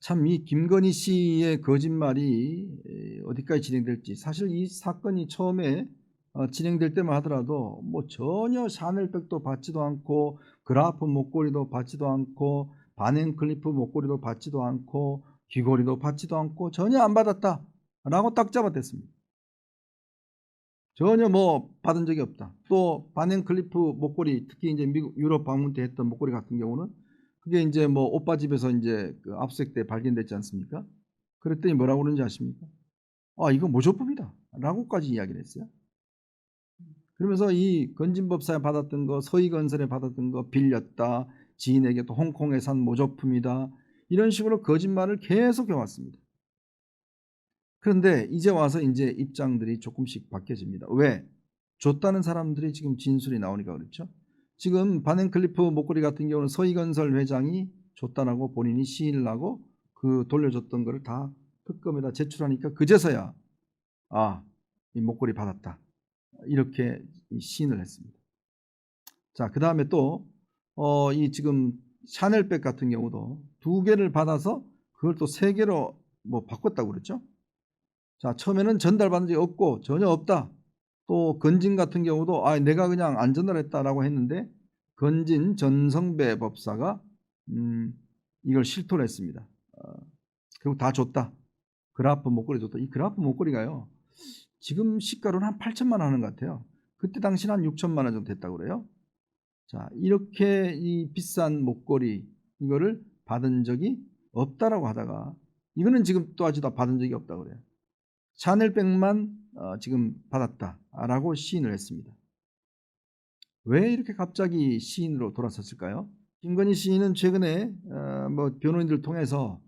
참 이 김건희 씨의 거짓말이 어디까지 진행될지, 사실 이 사건이 처음에 진행될 때만 하더라도 뭐 전혀 샤넬백도 받지도 않고 그라프 목걸이도 받지도 않고 바넨클리프 목걸이도 받지도 않고 귀걸이도 받지도 않고 전혀 안 받았다라고 딱 잡아댔습니다. 전혀 뭐 받은 적이 없다. 또 바넨클리프 목걸이, 특히 이제 미국 유럽 방문 때 했던 목걸이 같은 경우는 그게 이제 뭐 오빠 집에서 이제 그 압수수색 때 발견됐지 않습니까? 그랬더니 뭐라고 그러는지 아십니까? 아, 이거 모조품이다 라고까지 이야기를 했어요. 그러면서 이 건진법사에 받았던 거, 서희건설에 받았던 거 빌렸다, 지인에게 또 홍콩에 산 모조품이다, 이런 식으로 거짓말을 계속 해왔습니다. 그런데 이제 와서 이제 입장들이 조금씩 바뀌어집니다. 왜? 줬다는 사람들이 지금 진술이 나오니까 그렇죠. 지금 바넨클리프 목걸이 같은 경우는 서희건설 회장이 줬다라고 본인이 시인을 하고 그 돌려줬던 거를 다 특검에다 제출하니까 그제서야 이 목걸이 받았다 이렇게 시인을 했습니다. 자, 그 다음에 또 이 지금 샤넬백 같은 경우도 2개를 받아서 그걸 또 3개로 뭐 바꿨다고 그랬죠. 자, 처음에는 전달받은 적이 없고 전혀 없다. 또 건진 같은 경우도 내가 그냥 안 전달했다라고 했는데 건진 전성배 법사가 이걸 실토를 했습니다. 그리고 다 줬다. 그라프 목걸이 줬다. 이 그라프 목걸이가요, 지금 시가로는 한 8천만 원 하는 것 같아요. 그때 당시는 한 6천만 원 정도 됐다고 그래요. 자, 이렇게 이 비싼 목걸이 이거를 받은 적이 없다라고 하다가 이거는 지금 또 아직도 받은 적이 없다고 그래요. 샤넬백만 지금 받았다라고 시인을 했습니다. 왜 이렇게 갑자기 시인으로 돌아섰을까요? 김건희 시인은 최근에 뭐 변호인들을 통해서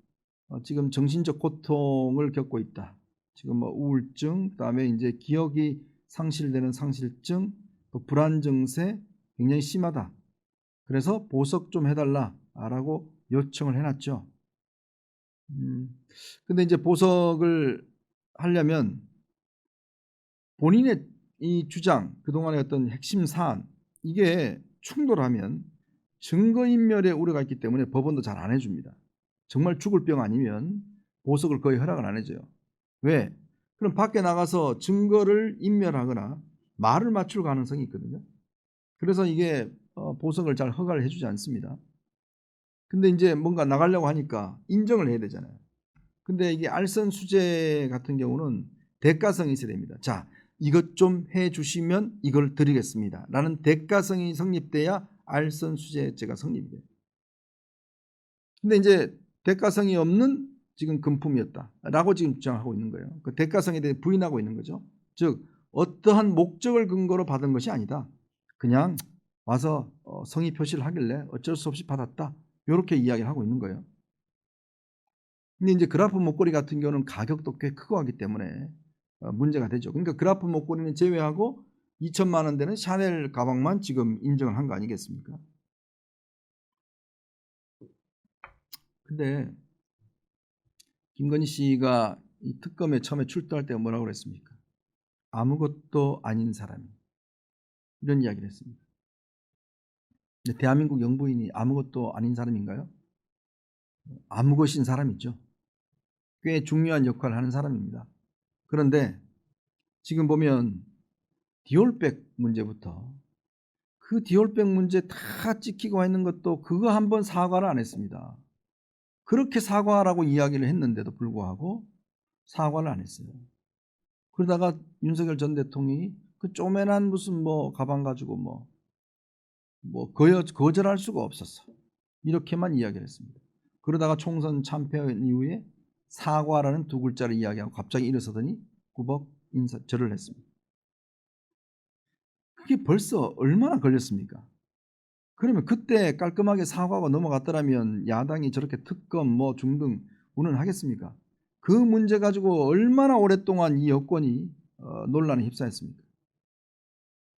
지금 정신적 고통을 겪고 있다. 지금 뭐 우울증, 그다음에 이제 기억이 상실되는 상실증, 또 불안 증세 굉장히 심하다. 그래서 보석 좀 해달라라고 요청을 해놨죠. 근데 이제 보석을 하려면 본인의 이 주장, 그동안의 어떤 핵심 사안, 이게 충돌하면 증거인멸의 우려가 있기 때문에 법원도 잘 안 해줍니다. 정말 죽을 병 아니면 보석을 거의 허락을 안 해줘요. 왜? 그럼 밖에 나가서 증거를 인멸하거나 말을 맞출 가능성이 있거든요. 그래서 이게 보석을 잘 허가를 해주지 않습니다. 근데 이제 뭔가 나가려고 하니까 인정을 해야 되잖아요. 근데 이게 알선 수재 같은 경우는 대가성이 있어야 됩니다. 자, 이것 좀 해주시면 이걸 드리겠습니다 라는 대가성이 성립돼야 알선 수재죄가 성립이 돼요. 근데 이제 대가성이 없는 지금 금품이었다 라고 지금 주장하고 있는 거예요. 그 대가성에 대해 부인하고 있는 거죠. 즉 어떠한 목적을 근거로 받은 것이 아니다. 그냥 와서 성의 표시를 하길래 어쩔 수 없이 받았다, 이렇게 이야기를 하고 있는 거예요. 근데 이제 그라프 목걸이 같은 경우는 가격도 꽤 크고 하기 때문에 문제가 되죠. 그러니까 그라프 목걸이는 제외하고 2천만 원 되는 샤넬 가방만 지금 인정을 한 거 아니겠습니까? 근데 김건희 씨가 이 특검에 처음에 출두할 때 뭐라고 그랬습니까? 아무것도 아닌 사람이, 이런 이야기를 했습니다. 근데 대한민국 영부인이 아무것도 아닌 사람인가요? 아무것인 사람이죠. 꽤 중요한 역할을 하는 사람입니다. 그런데 지금 보면 디올백 문제부터, 그 디올백 문제 다 찍히고 있는 것도 그거 한번 사과를 안 했습니다. 그렇게 사과하라고 이야기를 했는데도 불구하고 사과를 안 했어요. 그러다가 윤석열 전 대통령이 그 쪼매난 무슨 뭐 가방 가지고 뭐 거절할 수가 없었어, 이렇게만 이야기를 했습니다. 그러다가 총선 참패한 이후에 사과라는 2글자를 이야기하고 갑자기 일어서더니 꾸벅 절을 했습니다. 그게 벌써 얼마나 걸렸습니까? 그러면 그때 깔끔하게 사과하고 넘어갔더라면 야당이 저렇게 특검 뭐 중등 운운하겠습니까? 그 문제 가지고 얼마나 오랫동안 이 여권이 논란에 휩싸였습니까?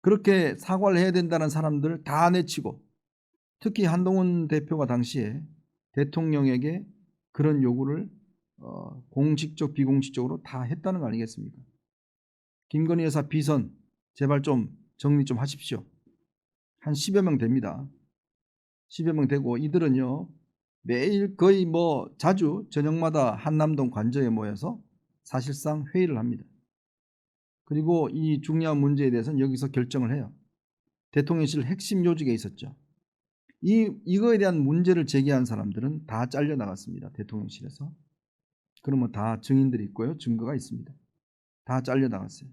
그렇게 사과를 해야 된다는 사람들 다 내치고, 특히 한동훈 대표가 당시에 대통령에게 그런 요구를 공식적 비공식적으로 다 했다는 거 아니겠습니까? 김건희 여사 비선 제발 좀 정리 좀 하십시오. 한 10여 명 됩니다. 10여 명 되고 이들은요 매일 거의 뭐 자주 저녁마다 한남동 관저에 모여서 사실상 회의를 합니다. 그리고 이 중요한 문제에 대해서는 여기서 결정을 해요. 대통령실 핵심 요직에 있었죠. 이거에 대한 문제를 제기한 사람들은 다 잘려나갔습니다. 대통령실에서. 그러면 다 증인들이 있고요. 증거가 있습니다. 다 잘려나갔어요.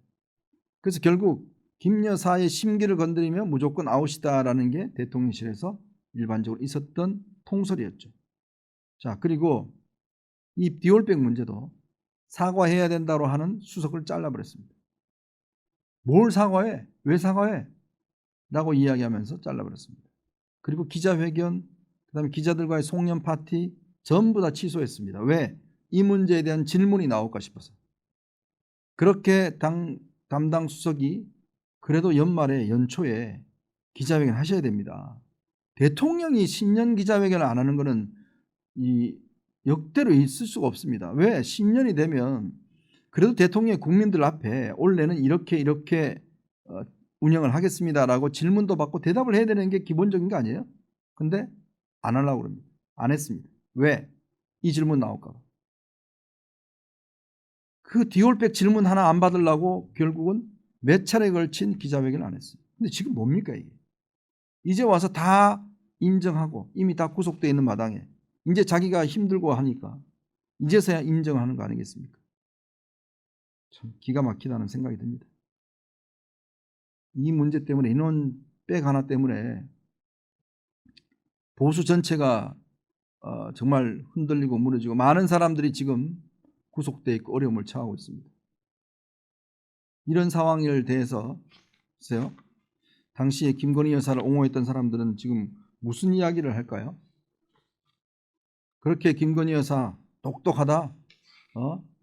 그래서 결국 김 여사의 심기를 건드리면 무조건 아웃이다라는 게 대통령실에서 일반적으로 있었던 통설이었죠. 자, 그리고 이 디올백 문제도 사과해야 된다고 하는 수석을 잘라버렸습니다. 뭘 사과해? 왜 사과해? 라고 이야기하면서 잘라버렸습니다. 그리고 기자회견, 그다음에 기자들과의 송년 파티 전부 다 취소했습니다. 왜? 이 문제에 대한 질문이 나올까 싶어서. 그렇게 담당 수석이 그래도 연초에 기자회견 하셔야 됩니다. 대통령이 신년 기자회견을 안 하는 것은 이 역대로 있을 수가 없습니다. 왜? 신년이 되면 그래도 대통령이 국민들 앞에 올해는 이렇게 운영을 하겠습니다라고 질문도 받고 대답을 해야 되는 게 기본적인 거 아니에요? 근데 안 하려고 그럽니다. 안 했습니다. 왜? 이 질문 나올까 봐. 그 디올백 질문 하나 안 받으려고 결국은 몇 차례 걸친 기자회견을 안 했어요. 근데 지금 뭡니까 이게? 이제 와서 다 인정하고 이미 다 구속되어 있는 마당에 이제 자기가 힘들고 하니까 이제서야 인정하는 거 아니겠습니까? 참 기가 막히다는 생각이 듭니다. 이 문제 때문에 인원백 하나 때문에 보수 전체가 정말 흔들리고 무너지고 많은 사람들이 지금 구속되어 있고 어려움을 처하고 있습니다. 이런 상황에 대해서 보세요. 당시에 김건희 여사를 옹호했던 사람들은 지금 무슨 이야기를 할까요? 그렇게 김건희 여사 똑똑하다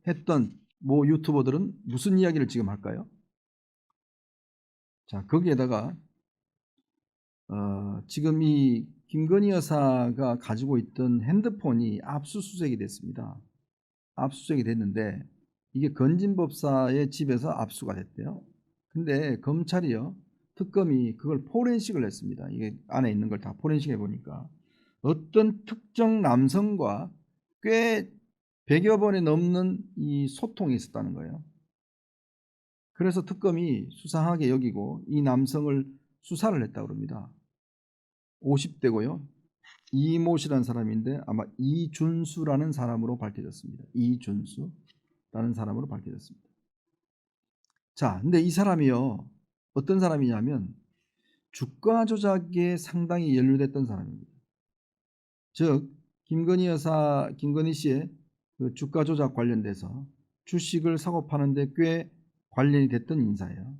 했던 모 유튜버들은 무슨 이야기를 지금 할까요? 자, 거기에다가 지금 이 김건희 여사가 가지고 있던 핸드폰이 압수수색이 됐습니다. 압수수색이 됐는데 이게 건진법사의 집에서 압수가 됐대요. 근데 검찰이요, 특검이 그걸 포렌식을 했습니다. 이게 안에 있는 걸 다 포렌식 해보니까 어떤 특정 남성과 꽤 100여 번에 넘는 이 소통이 있었다는 거예요. 그래서 특검이 수상하게 여기고 이 남성을 수사를 했다고 합니다. 50대고요. 이모 씨라는 사람인데 아마 이준수라는 사람으로 밝혀졌습니다. 이준수라는 사람으로 밝혀졌습니다. 자, 근데 이 사람이요, 어떤 사람이냐면 주가 조작에 상당히 연루됐던 사람입니다. 즉 김건희 씨의 그 주가 조작 관련돼서 주식을 사고 파는데 꽤 관련이 됐던 인사예요.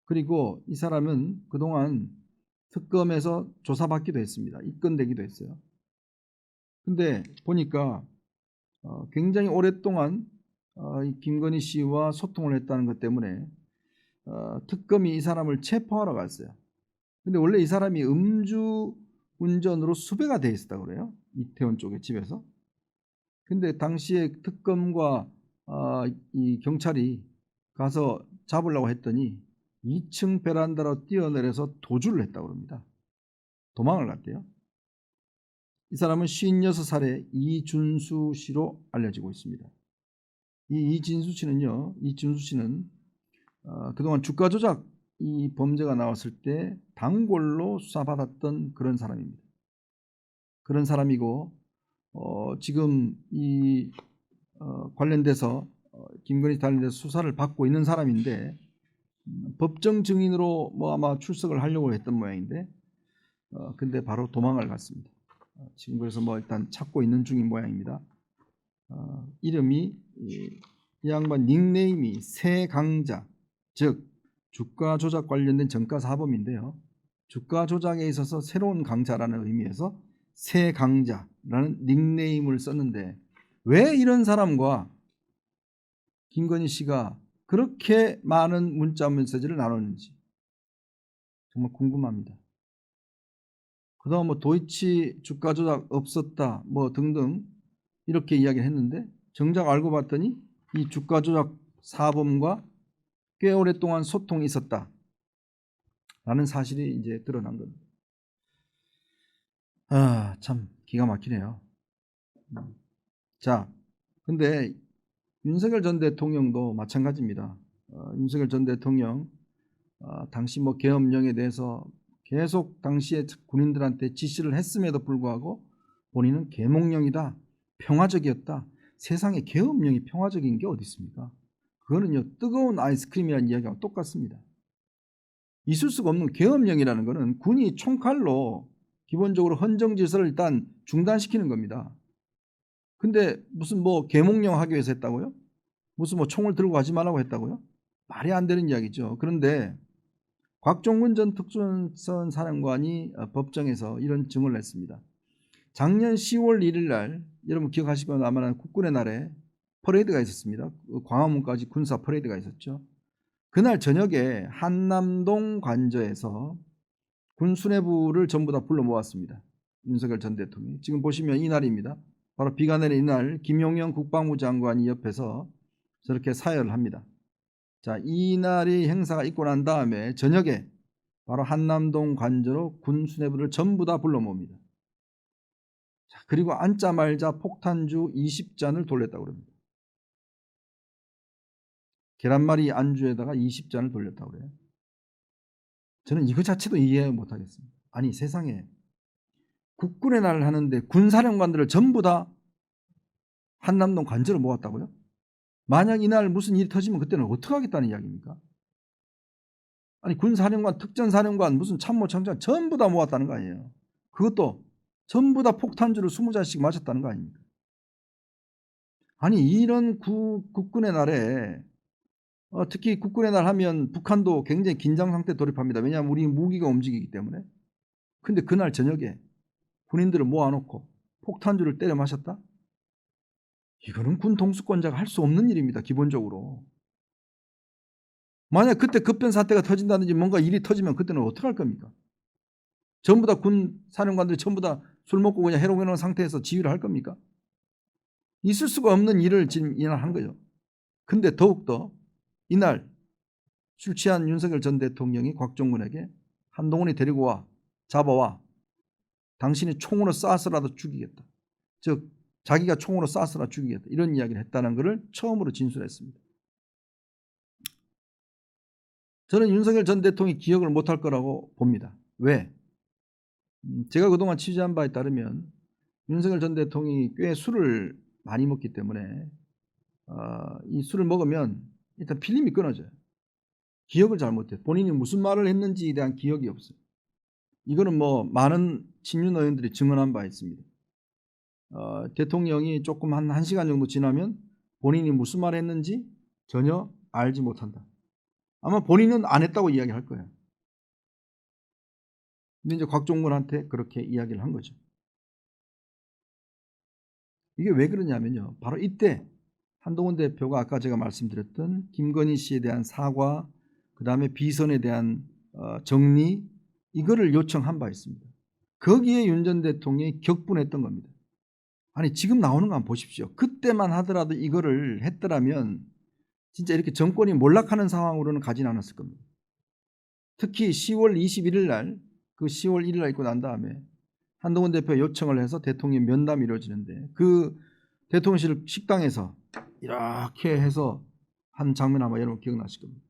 그리고 이 사람은 그동안 특검에서 조사받기도 했습니다. 입건되기도 했어요. 근데 보니까 굉장히 오랫동안 이 김건희 씨와 소통을 했다는 것 때문에 특검이 이 사람을 체포하러 갔어요. 근데 원래 이 사람이 음주 운전으로 수배가 돼 있었다고 그래요. 이태원 쪽에 집에서. 근데 당시에 특검과 이 경찰이 가서 잡으려고 했더니 2층 베란다로 뛰어내려서 도주를 했다고 합니다. 도망을 갔대요. 이 사람은 56살의 이준수 씨로 알려지고 있습니다. 이 이준수 씨는 그동안 주가 조작 이 범죄가 나왔을 때 단골로 수사받았던 그런 사람입니다. 그런 사람이고 지금 이 관련돼서 김건희 관련돼서 수사를 받고 있는 사람인데 법정 증인으로 뭐 아마 출석을 하려고 했던 모양인데 근데 바로 도망을 갔습니다. 지금 그래서 뭐 일단 찾고 있는 중인 모양입니다. 이름이 이 양반 닉네임이 새강자, 즉 주가 조작 관련된 전과사범인데요. 주가 조작에 있어서 새로운 강자라는 의미에서 새강자라는 닉네임을 썼는데 왜 이런 사람과 김건희 씨가 그렇게 많은 문자 메시지를 나눴는지 정말 궁금합니다. 그다음 뭐 도이치 주가 조작 없었다 뭐 등등 이렇게 이야기를 했는데 정작 알고 봤더니 이 주가 조작 사범과 꽤 오랫동안 소통이 있었다라는 사실이 이제 드러난 겁니다. 참 기가 막히네요. 자, 근데 윤석열 전 대통령도 마찬가지입니다. 윤석열 전 대통령 당시 뭐 계엄령에 대해서 계속 당시에 군인들한테 지시를 했음에도 불구하고 본인은 계몽령이다, 평화적이었다. 세상에 계엄령이 평화적인 게 어디 있습니까? 그거는요, 뜨거운 아이스크림이라는 이야기하고 똑같습니다. 있을 수가 없는 계엄령이라는 것은 군이 총칼로 기본적으로 헌정질서를 일단 중단시키는 겁니다. 근데 무슨 뭐 계몽령 하기 위해서 했다고요? 무슨 뭐 총을 들고 가지 말라고 했다고요? 말이 안 되는 이야기죠. 그런데 곽종근 전 특수선 사령관이 법정에서 이런 증언을 했습니다. 작년 10월 1일 날, 여러분 기억하시거나 아마 국군의 날에 퍼레이드가 있었습니다. 광화문까지 군사 퍼레이드가 있었죠. 그날 저녁에 한남동 관저에서 군 수뇌부를 전부 다 불러 모았습니다. 윤석열 전 대통령이. 지금 보시면 이날입니다. 바로 비가 내린 이날 김용현 국방부 장관이 옆에서 저렇게 사열을 합니다. 자, 이날이 행사가 있고 난 다음에 저녁에 바로 한남동 관저로 군 수뇌부를 전부 다 불러 모읍니다. 자, 그리고 앉자마자 폭탄주 20잔을 돌렸다고 합니다. 계란말이 안주에다가 20잔을 돌렸다고 그래요. 저는 이거 자체도 이해 못하겠습니다. 아니, 세상에 국군의 날을 하는데 군사령관들을 전부 다 한남동 관저로 모았다고요? 만약 이날 무슨 일이 터지면 그때는 어떻게 하겠다는 이야기입니까? 아니, 군사령관, 특전사령관, 무슨 참모총장 전부 다 모았다는 거 아니에요. 그것도 전부 다 폭탄주를 20잔씩 맞았다는 거 아닙니까? 아니, 이런 국군의 날에 특히 국군의 날 하면 북한도 굉장히 긴장 상태에 돌입합니다. 왜냐하면 우리 무기가 움직이기 때문에. 근데 그날 저녁에 군인들을 모아놓고 폭탄주를 때려 마셨다? 이거는 군 통수권자가 할 수 없는 일입니다. 기본적으로. 만약 그때 급변 사태가 터진다든지 뭔가 일이 터지면 그때는 어떻게 할 겁니까? 전부 다 군 사령관들이 전부 다 술 먹고 그냥 해롱해롱 상태에서 지휘를 할 겁니까? 있을 수가 없는 일을 지금 이날 한 거죠. 근데 더욱더 이날 술 취한 윤석열 전 대통령이 곽종근에게 한동훈이 데리고 와, 잡아와. 당신이 총으로 쏴서라도 죽이겠다. 즉 자기가 총으로 쏴서라도 죽이겠다. 이런 이야기를 했다는 것을 처음으로 진술했습니다. 저는 윤석열 전 대통령이 기억을 못할 거라고 봅니다. 왜? 제가 그동안 취재한 바에 따르면 윤석열 전 대통령이 꽤 술을 많이 먹기 때문에 이 술을 먹으면 일단 필름이 끊어져요. 기억을 잘 못해요. 본인이 무슨 말을 했는지에 대한 기억이 없어요. 이거는 뭐 많은 친윤 의원들이 증언한 바 있습니다. 대통령이 조금 한 1시간 정도 지나면 본인이 무슨 말을 했는지 전혀 알지 못한다. 아마 본인은 안 했다고 이야기할 거예요. 근데 이제 곽종근한테 그렇게 이야기를 한 거죠. 이게 왜 그러냐면요. 바로 이때 한동훈 대표가 아까 제가 말씀드렸던 김건희 씨에 대한 사과, 그 다음에 비선에 대한 정리, 이거를 요청한 바 있습니다. 거기에 윤 전 대통령이 격분했던 겁니다. 아니, 지금 나오는 거 한번 보십시오. 그때만 하더라도 이거를 했더라면 진짜 이렇게 정권이 몰락하는 상황으로는 가진 않았을 겁니다. 특히 10월 21일 날, 그 10월 1일 날 있고 난 다음에 한동훈 대표 요청을 해서 대통령 면담이 이루어지는데 그 대통령실 식당에서 이렇게 해서 한 장면 아마 여러분 기억나실 겁니다.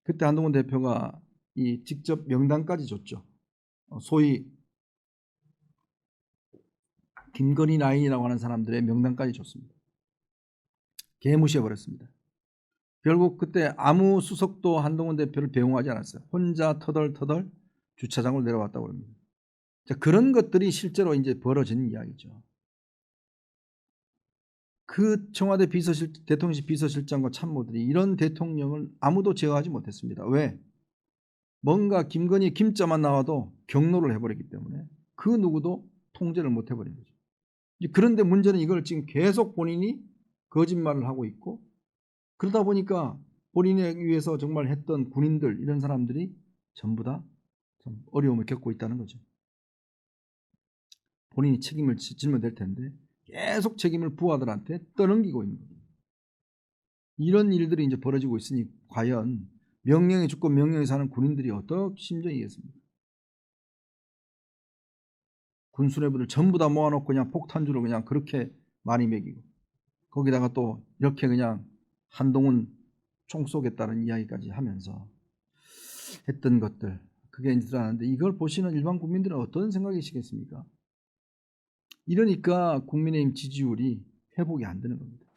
그때 한동훈 대표가 이 직접 명단까지 줬죠. 소위 김건희 라인이라고 하는 사람들의 명단까지 줬습니다. 개무시해버렸습니다. 결국 그때 아무 수석도 한동훈 대표를 배웅하지 않았어요. 혼자 터덜터덜 주차장으로 내려왔다고 합니다. 자, 그런 것들이 실제로 이제 벌어진 이야기죠. 그 청와대 대통령실 비서실장과 참모들이 이런 대통령을 아무도 제어하지 못했습니다. 왜? 뭔가 김건희 김자만 나와도 경로를 해버렸기 때문에 그 누구도 통제를 못 해버린 거죠. 그런데 문제는 이걸 지금 계속 본인이 거짓말을 하고 있고, 그러다 보니까 본인에 위해서 정말 했던 군인들, 이런 사람들이 전부 다 좀 어려움을 겪고 있다는 거죠. 본인이 책임을 지면 될 텐데 계속 책임을 부하들한테 떠넘기고 있는 거죠. 이런 일들이 이제 벌어지고 있으니 과연 명령에 죽고 명령에 사는 군인들이 어떤 심정이겠습니까? 군수뇌부들 전부 다 모아놓고 그냥 폭탄주로 그냥 그렇게 많이 먹이고 거기다가 또 이렇게 그냥 한동훈 총 쏘겠다는 이야기까지 하면서 했던 것들 그게 이제 드러나는데 이걸 보시는 일반 국민들은 어떤 생각이시겠습니까? 이러니까 국민의힘 지지율이 회복이 안 되는 겁니다.